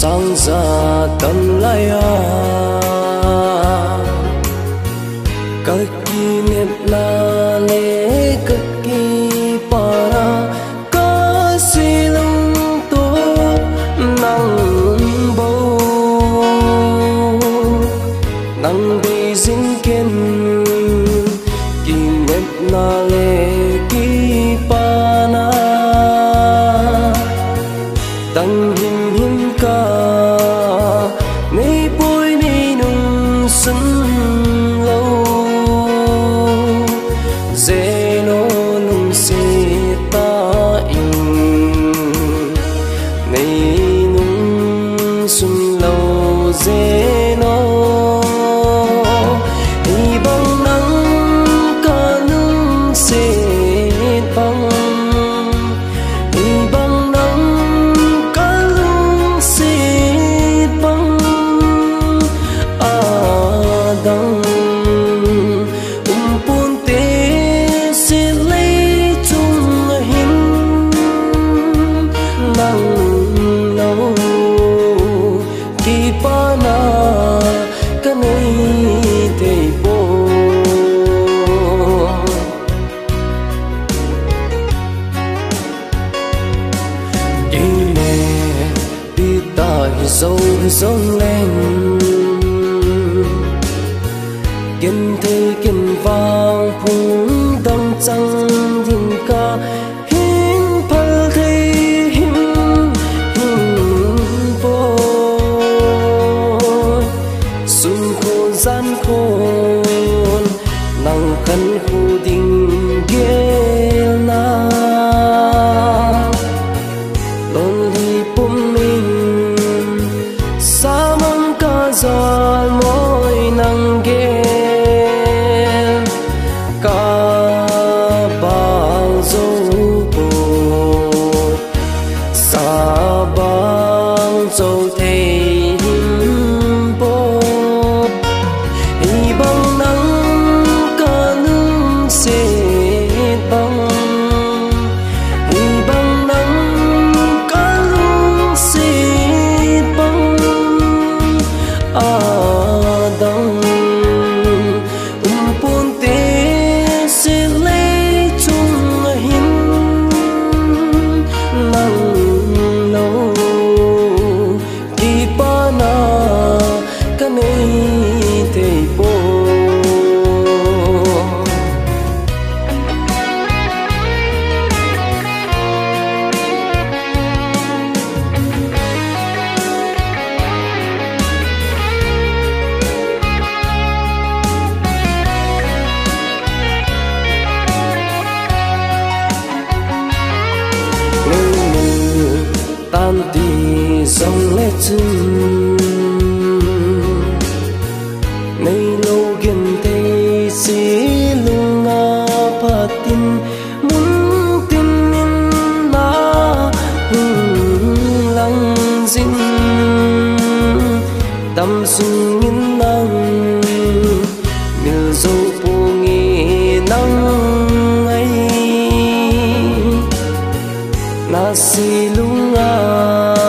sang ra tâm lại các kỷ niệm là lễ các kỳ para có si lung tố nắng bầu nắng đi dính kiên kỷ niệm là lễ kỳ pana tăng hình hình ca nay bôi nay nung xuân lâu dễ nó nung xê ta in nay nung xuân lâu dễ nó đi bóng nắng ca nung xê băng dấu dấu lên kiên thế kiên vang phung đâm trăng thiên ca hin phật thế hin bôi xuân khô gian khôn nắng khăn khu đình ghé na lon li bum mình giọt môi nắng ghé cả bao dấu bột xa bao dấu thề bột hy bóng nắng cả nương xê bóng hy bóng nắng cả nương xê bóng đông pun te se le chung hin nang lo ki pa na ka nei te po tan đi dòng lệ chân nay lâu gần đây xí lung nga phát tin muốn tin nên na lăng dính tâm sung nghìn năng miêu dâu bù nghề năng ấy na xí lung nga